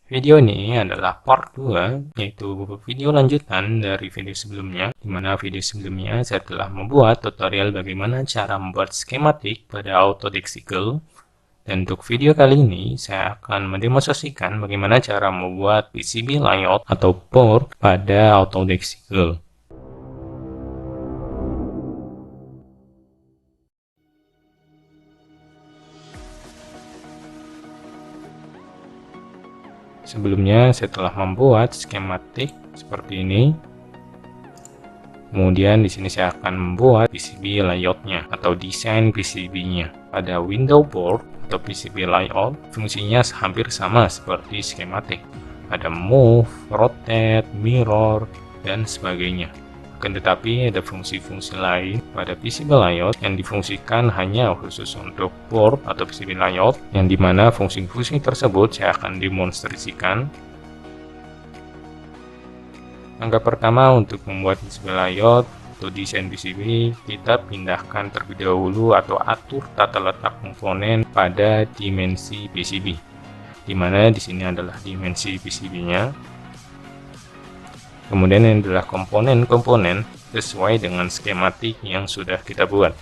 Video ini adalah part 2, yaitu video lanjutan dari video sebelumnya, di mana video sebelumnya saya telah membuat tutorial bagaimana cara membuat skematik pada Autodexical. Dan untuk video kali ini, saya akan mendemonstrasikan bagaimana cara membuat PCB layout atau board pada Autodexical. Sebelumnya saya telah membuat skematik seperti ini. Kemudian di sini saya akan membuat PCB layoutnya atau desain PCB-nya. Pada window board atau PCB layout, fungsinya hampir sama seperti skematik. Ada move, rotate, mirror, dan sebagainya. Akan tetapi ada fungsi-fungsi lain pada PCB layout yang difungsikan hanya khusus untuk board atau PCB layout, yang dimana fungsi-fungsi tersebut saya akan demonstrasikan. Langkah pertama untuk membuat PCB layout atau desain PCB, kita pindahkan terlebih dahulu atau atur tata letak komponen pada dimensi PCB, di mana di sini adalah dimensi PCB-nya. Kemudian ini adalah komponen-komponen sesuai dengan skematik yang sudah kita buat.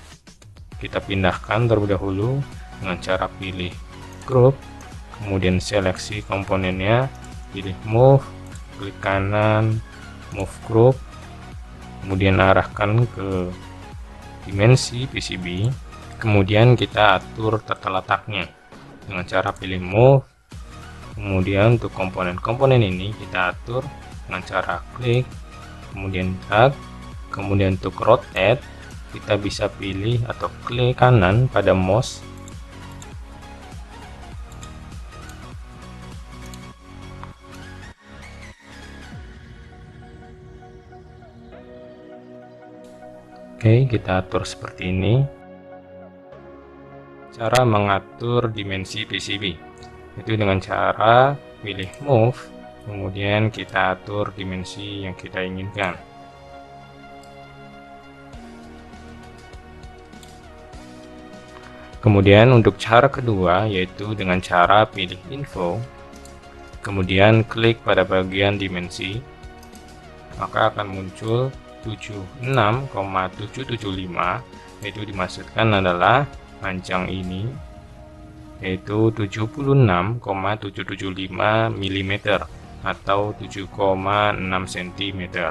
Kita pindahkan terlebih dahulu dengan cara pilih group, kemudian seleksi komponennya, pilih move, klik kanan, move group, kemudian arahkan ke dimensi PCB, kemudian kita atur tata letaknya dengan cara pilih move. Kemudian untuk komponen-komponen ini kita atur dengan cara klik, kemudian drag. Kemudian untuk rotate, kita bisa pilih atau klik kanan pada mouse. Oke, kita atur seperti ini. Cara mengatur dimensi PCB itu dengan cara pilih move, kemudian kita atur dimensi yang kita inginkan. Kemudian untuk cara kedua, yaitu dengan cara pilih info, kemudian klik pada bagian dimensi, maka akan muncul 76,775, yaitu dimaksudkan adalah panjang ini, yaitu 76,775 mm atau 7,6 cm.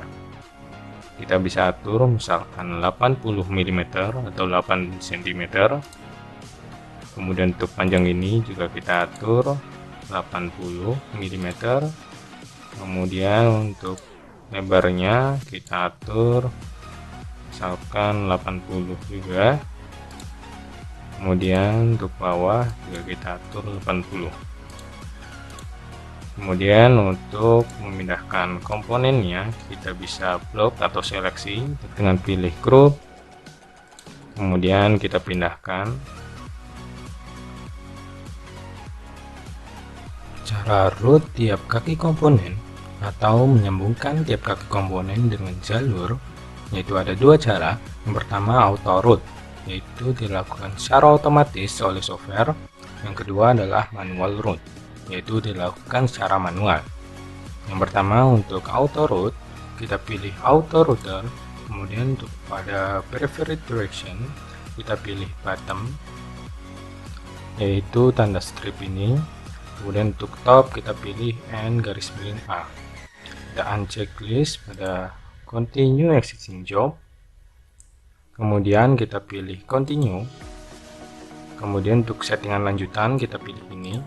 Kita bisa atur misalkan 80 mm atau 8 cm. Kemudian untuk panjang ini juga kita atur 80 mm. Kemudian untuk lebarnya kita atur misalkan 80 juga. Kemudian untuk bawah juga kita atur 80. Kemudian untuk memindahkan komponennya, kita bisa blok atau seleksi dengan pilih group, kemudian kita pindahkan. Cara route tiap kaki komponen atau menyambungkan tiap kaki komponen dengan jalur, yaitu ada dua cara. Yang pertama auto route, yaitu dilakukan secara otomatis oleh software. Yang kedua adalah manual route, yaitu dilakukan secara manual. Yang pertama untuk auto route, kita pilih auto router, kemudian untuk pada preferred direction kita pilih bottom, yaitu tanda strip ini. Kemudian untuk top kita pilih N garis miring A. Kita uncheck list pada continue existing job, kemudian kita pilih continue. Kemudian untuk settingan lanjutan kita pilih ini.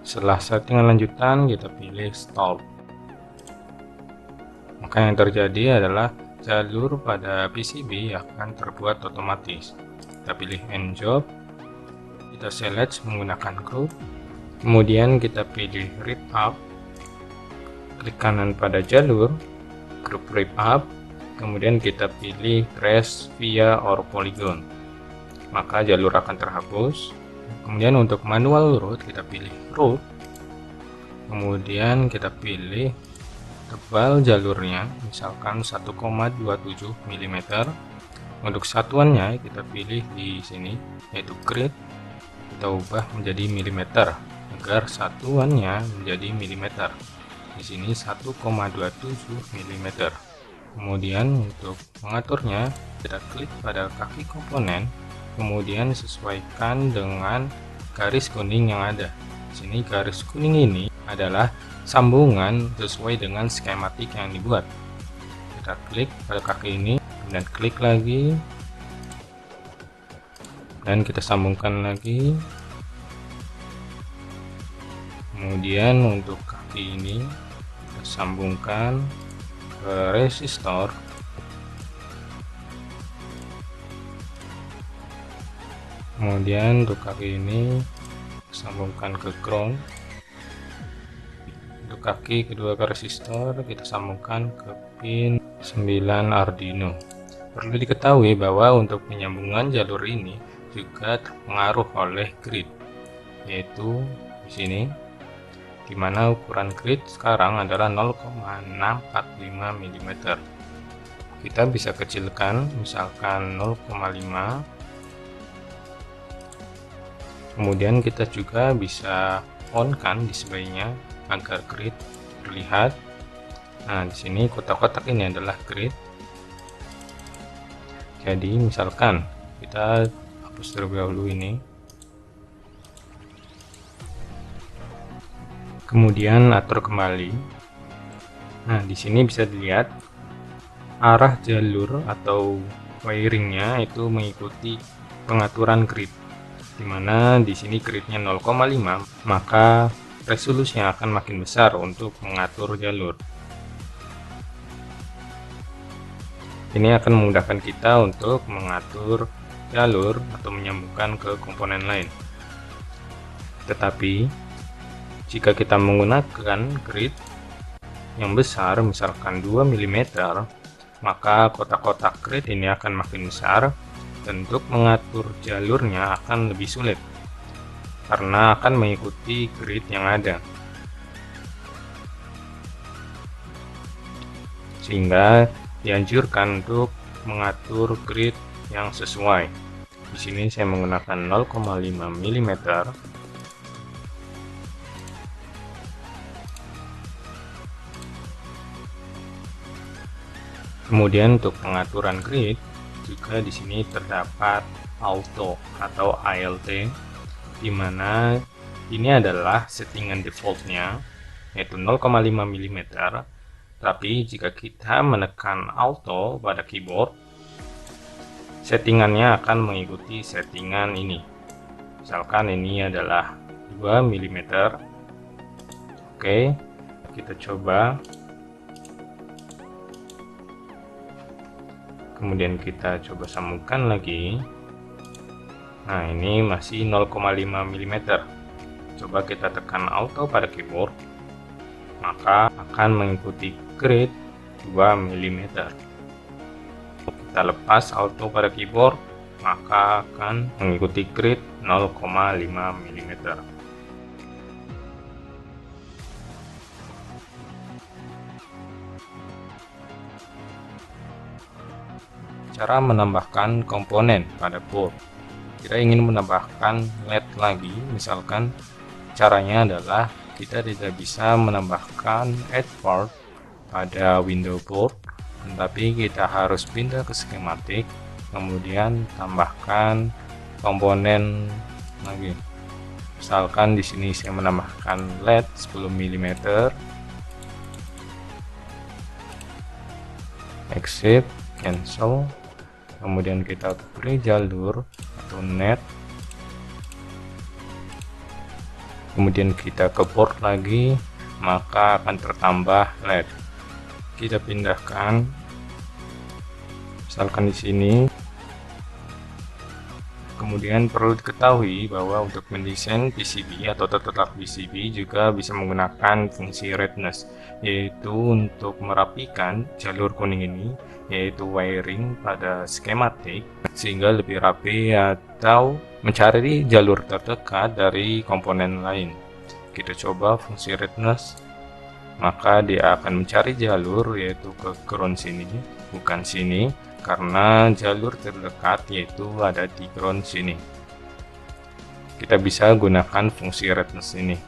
Setelah settingan lanjutan kita pilih stop. Maka yang terjadi adalah jalur pada PCB akan terbuat otomatis. Kita pilih end job, kita select menggunakan group, kemudian kita pilih rip up, klik kanan pada jalur, group rip up, kemudian kita pilih trace via or polygon, maka jalur akan terhapus. Kemudian untuk manual route kita pilih route, kemudian kita pilih tebal jalurnya misalkan 1,27 mm. Untuk satuannya kita pilih di sini yaitu grid, kita ubah menjadi milimeter agar satuannya menjadi milimeter. Di sini 1,27 mm. Kemudian untuk mengaturnya, kita klik pada kaki komponen, kemudian sesuaikan dengan garis kuning yang ada. Di sini garis kuning ini adalah sambungan sesuai dengan skematik yang dibuat. Kita klik pada kaki ini, kemudian klik lagi, dan kita sambungkan lagi. Kemudian untuk kaki ini kita sambungkan ke resistor. Kemudian untuk kaki ini sambungkan ke ground. Untuk kaki kedua ke resistor kita sambungkan ke pin 9 Arduino. Perlu diketahui bahwa untuk penyambungan jalur ini juga terpengaruh oleh grid, yaitu di sini, di mana ukuran grid sekarang adalah 0,645 mm. Kita bisa kecilkan, misalkan 0,5. Kemudian kita juga bisa on kan displaynya agar grid terlihat. Nah, di sini kotak-kotak ini adalah grid. Jadi misalkan kita hapus terlebih dahulu ini. Kemudian atur kembali. Nah, di sini bisa dilihat arah jalur atau wiringnya itu mengikuti pengaturan grid, dimana di sini gridnya 0,5, maka resolusinya akan makin besar untuk mengatur jalur. Ini akan memudahkan kita untuk mengatur jalur atau menyambungkan ke komponen lain. Tetapi jika kita menggunakan grid yang besar, misalkan 2 mm, maka kotak-kotak grid ini akan makin besar dan untuk mengatur jalurnya akan lebih sulit karena akan mengikuti grid yang ada, sehingga dianjurkan untuk mengatur grid yang sesuai. Di sini saya menggunakan 0,5 mm. Kemudian untuk pengaturan grid juga di sini terdapat auto atau ALT, di mana ini adalah settingan defaultnya yaitu 0,5 mm. Tapi jika kita menekan auto pada keyboard, settingannya akan mengikuti settingan ini. Misalkan ini adalah 2 mm. Oke, kita coba. Kemudian kita coba sambungkan lagi. Nah, ini masih 0,5 mm. Coba kita tekan auto pada keyboard, maka akan mengikuti grid 2 mm. Kita lepas auto pada keyboard, maka akan mengikuti grid 0,5 mm. Cara menambahkan komponen pada board. Kita ingin menambahkan LED lagi, misalkan caranya adalah kita tidak bisa menambahkan add part pada window board, tetapi kita harus pindah ke skematik, kemudian tambahkan komponen lagi. Misalkan di sini saya menambahkan LED 10 mm, exit, cancel. Kemudian kita beri jalur atau net, kemudian kita ke board lagi, maka akan tertambah LED. Kita pindahkan, misalkan di sini. Kemudian perlu diketahui bahwa untuk mendesain PCB atau terletak PCB juga bisa menggunakan fungsi redness, yaitu untuk merapikan jalur kuning ini, yaitu wiring pada skematik, sehingga lebih rapi atau mencari jalur terdekat dari komponen lain. Kita coba fungsi redness, maka dia akan mencari jalur yaitu ke ground sini, bukan sini, karena jalur terdekat yaitu ada di ground sini. Kita bisa gunakan fungsi redness ini.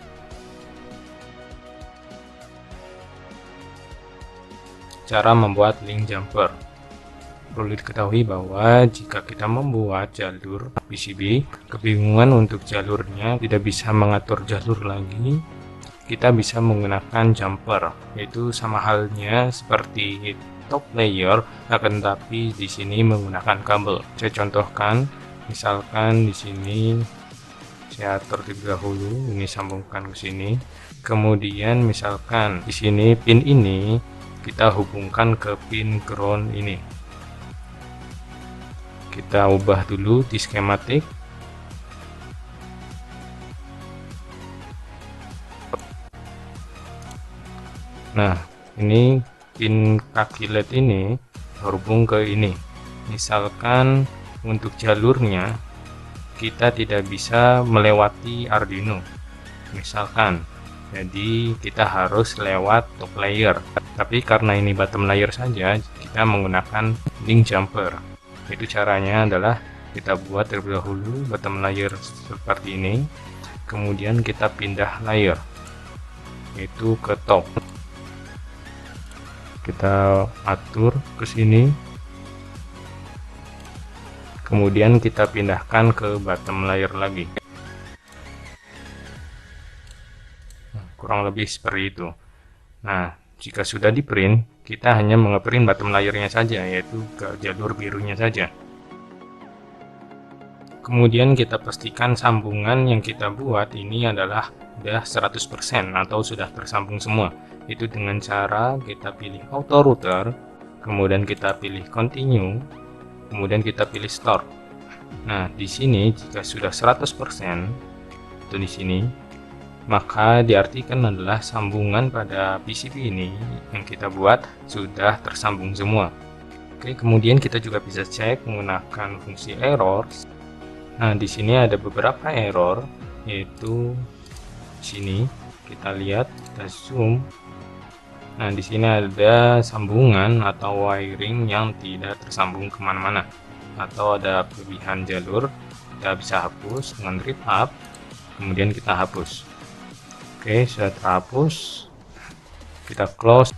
cara membuat link jumper. Perlu diketahui bahwa jika kita membuat jalur PCB, kebingungan untuk jalurnya, tidak bisa mengatur jalur lagi, kita bisa menggunakan jumper, yaitu sama halnya seperti top layer, akan tetapi di sini menggunakan kabel. Saya contohkan, misalkan di sini saya atur terlebih dahulu, ini sambungkan ke sini. Kemudian misalkan di sini pin ini kita hubungkan ke pin ground ini. Kita ubah dulu di skematik. Nah, ini pin kaki LED ini terhubung ke ini. Misalkan untuk jalurnya kita tidak bisa melewati Arduino, misalkan. Jadi kita harus lewat top layer. Tapi karena ini bottom layer saja, kita menggunakan link jumper. Itu caranya adalah kita buat terlebih dahulu bottom layer seperti ini, kemudian kita pindah layer, yaitu ke top. Kita atur ke sini, kemudian kita pindahkan ke bottom layer lagi. Kurang lebih seperti itu. Nah, jika sudah di print, kita hanya mengeprint bottom layernya saja, yaitu ke jalur birunya saja. Kemudian kita pastikan sambungan yang kita buat ini adalah sudah 100% atau sudah tersambung semua. Itu dengan cara kita pilih auto router, kemudian kita pilih continue, kemudian kita pilih store. Nah, di sini jika sudah 100%, itu di sini, maka diartikan adalah sambungan pada PCB ini yang kita buat sudah tersambung semua. Oke, kemudian kita juga bisa cek menggunakan fungsi error. Nah, di sini ada beberapa error, yaitu sini kita lihat, kita zoom. Nah, di sini ada sambungan atau wiring yang tidak tersambung kemana-mana, atau ada kelebihan jalur. Kita bisa hapus dengan read up, kemudian kita hapus. Oke, sudah terhapus, kita close.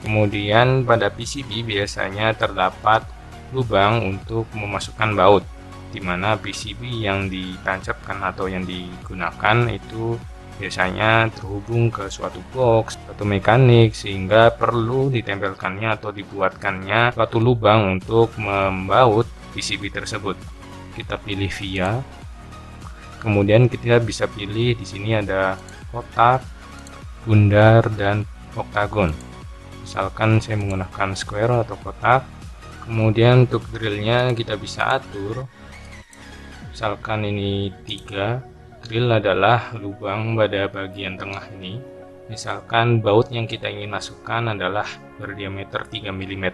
Kemudian pada PCB biasanya terdapat lubang untuk memasukkan baut, di mana PCB yang ditancapkan atau yang digunakan itu biasanya terhubung ke suatu box atau mekanik, sehingga perlu ditempelkannya atau dibuatkannya suatu lubang untuk membaut PCB tersebut. Kita pilih via. Kemudian kita bisa pilih di sini ada kotak, bundar, dan oktagon. Misalkan saya menggunakan square atau kotak. Kemudian untuk drillnya kita bisa atur. Misalkan ini 3, drill adalah lubang pada bagian tengah ini. Misalkan baut yang kita ingin masukkan adalah berdiameter 3 mm,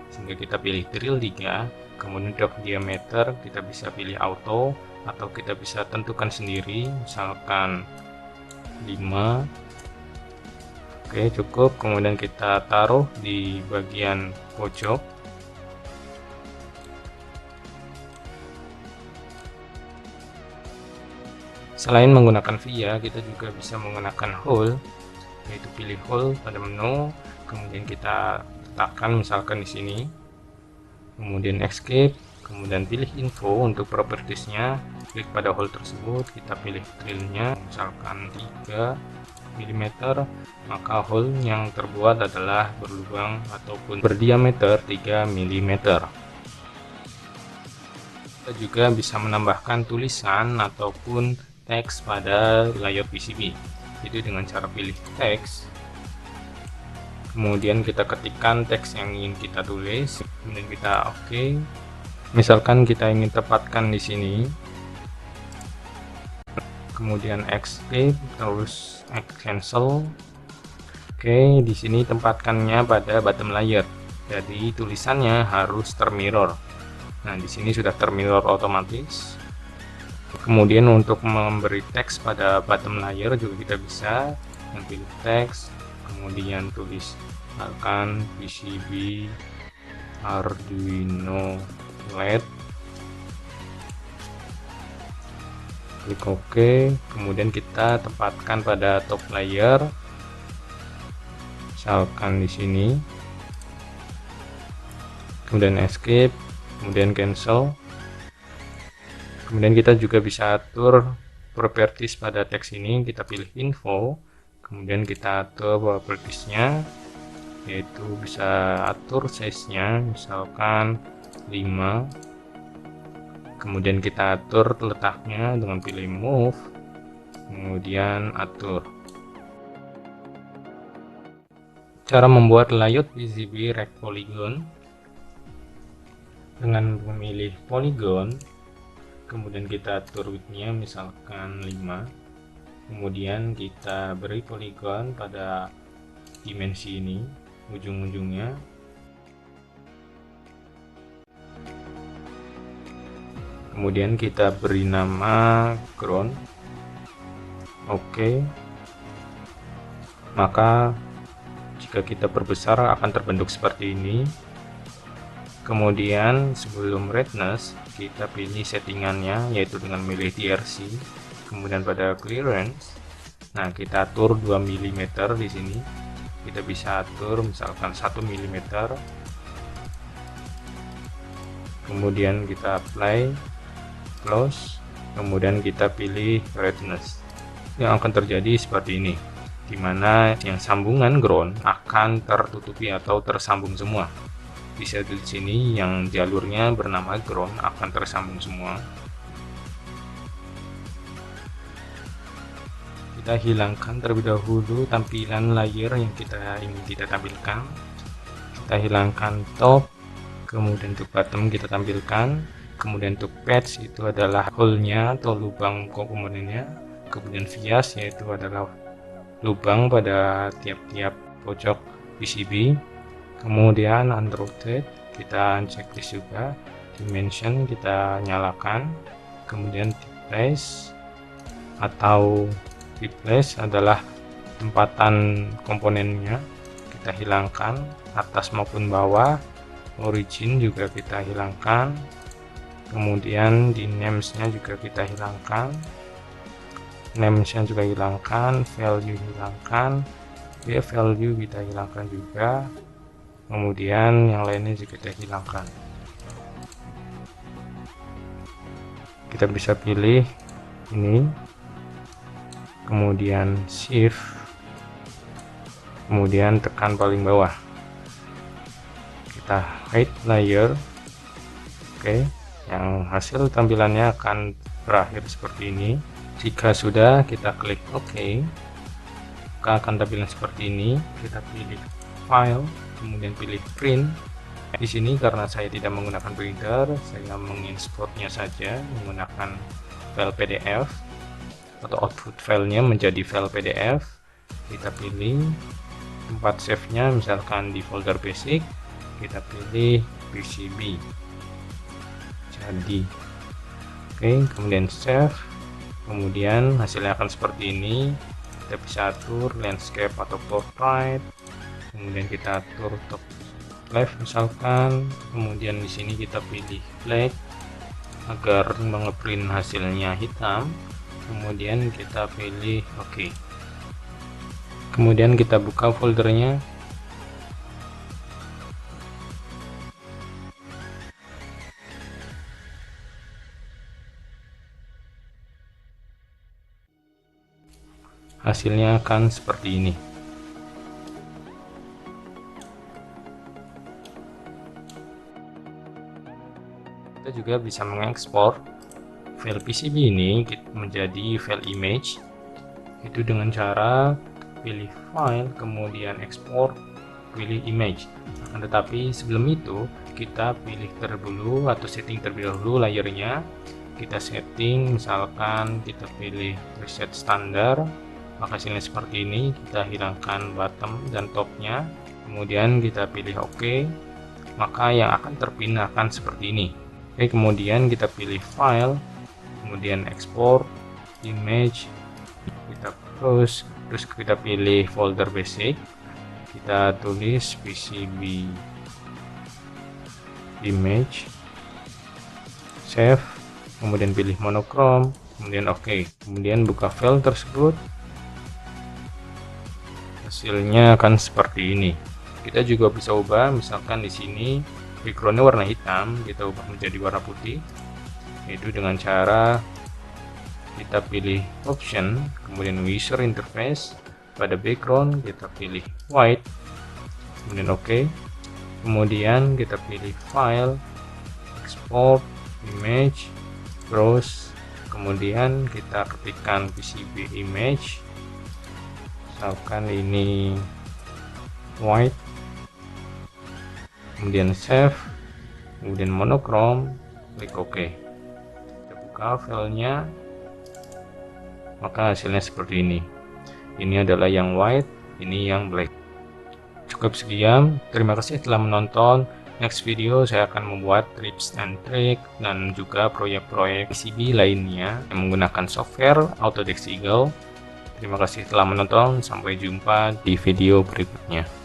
sehingga kita pilih drill 3. Kemudian untuk diameter kita bisa pilih auto, atau kita bisa tentukan sendiri, misalkan 5. Oke, cukup. Kemudian kita taruh di bagian pojok. Selain menggunakan via, kita juga bisa menggunakan hole, yaitu pilih hole pada menu, kemudian kita letakkan misalkan di sini, kemudian escape, kemudian pilih info untuk propertiesnya, klik pada hole tersebut, kita pilih drillnya, misalkan 3 mm, maka hole yang terbuat adalah berlubang ataupun berdiameter 3 mm. Kita juga bisa menambahkan tulisan ataupun teks pada layar PCB, itu dengan cara pilih teks, kemudian kita ketikkan teks yang ingin kita tulis, kemudian kita oke. Misalkan kita ingin tepatkan di sini, kemudian escape, terus cancel. Oke, di sini tempatkannya pada bottom layer, jadi tulisannya harus termirror. Nah, di sini sudah termirror otomatis. Kemudian untuk memberi teks pada bottom layer juga kita bisa pilih teks, kemudian tulis misalkan PCB Arduino LED, klik OK, kemudian kita tempatkan pada top layer, misalkan di sini, kemudian escape, kemudian cancel. Kemudian kita juga bisa atur properties pada teks ini, kita pilih info, kemudian kita atur propertiesnya, yaitu bisa atur size-nya misalkan 5, kemudian kita atur letaknya dengan pilih move, kemudian atur. Cara membuat layout PCB Rect Polygon dengan memilih polygon, kemudian kita atur width-nya misalkan 5, kemudian kita beri polygon pada dimensi ini, ujung-ujungnya. Kemudian kita beri nama ground. Oke. Maka jika kita perbesar akan terbentuk seperti ini. Kemudian sebelum redness kita pilih settingannya, yaitu dengan milih DRC, kemudian pada clearance, nah kita atur 2 mm di sini, kita bisa atur misalkan 1 mm, kemudian kita apply, close, kemudian kita pilih redness. Yang akan terjadi seperti ini, dimana yang sambungan ground akan tertutupi atau tersambung semua. Bisa di sini yang jalurnya bernama ground akan tersambung semua. Kita hilangkan terlebih dahulu tampilan layer yang ingin kita tampilkan. Kita hilangkan top, kemudian untuk bottom kita tampilkan, kemudian untuk patch itu adalah hole-nya atau lubang komponennya, kemudian vias yaitu adalah lubang pada tiap-tiap pojok PCB. Kemudian unrouted kita checklist juga, dimension kita nyalakan, kemudian replace atau replace adalah tempatan komponennya kita hilangkan, atas maupun bawah. Origin juga kita hilangkan, kemudian di names-nya juga kita hilangkan, names-nya juga hilangkan, value hilangkan, value kita hilangkan juga, kemudian yang lainnya juga kita hilangkan. Kita bisa pilih ini, kemudian shift, kemudian tekan paling bawah, kita hide layer. Oke, yang hasil tampilannya akan berakhir seperti ini. Jika sudah, kita klik OK, maka akan tampilan seperti ini. Kita pilih file, kemudian pilih print. Di sini karena saya tidak menggunakan printer, saya mengimportnya saja menggunakan file PDF atau output filenya menjadi file PDF. Kita pilih tempat save-nya misalkan di folder basic, kita pilih PCB jadi. Oke, kemudian save, kemudian hasilnya akan seperti ini. Kita bisa atur landscape atau portrait, kemudian kita atur top left misalkan, kemudian di sini kita pilih black agar mengeprint hasilnya hitam, kemudian kita pilih OK, kemudian kita buka foldernya. Hasilnya akan seperti ini. Kita juga bisa mengekspor file PCB ini menjadi file image, itu dengan cara pilih file, kemudian ekspor, pilih image. Tetapi sebelum itu kita pilih terlebih atau setting terlebih dahulu layernya. Kita setting, misalkan kita pilih preset standar, maka hasilnya seperti ini. Kita hilangkan bottom dan topnya, kemudian kita pilih OK, maka yang akan terpindah akan seperti ini. Oke, kemudian kita pilih file, kemudian ekspor image, kita terus kita pilih folder basic, kita tulis PCB image, save, kemudian pilih monochrome, kemudian OK, kemudian buka file tersebut, hasilnya akan seperti ini. Kita juga bisa ubah, misalkan di sini backgroundnya warna hitam, kita ubah menjadi warna putih, yaitu dengan cara kita pilih option, kemudian user interface, pada background kita pilih white, kemudian OK, kemudian kita pilih file, export image, browse, kemudian kita ketikkan PCB image, misalkan ini white, kemudian save, kemudian monochrome, klik OK. Kita buka filenya, maka hasilnya seperti ini. Ini adalah yang white, ini yang black. Cukup sekian, terima kasih telah menonton. Next video saya akan membuat tips and trick dan juga proyek-proyek PCB lainnya yang menggunakan software Autodesk Eagle. Terima kasih telah menonton, sampai jumpa di video berikutnya.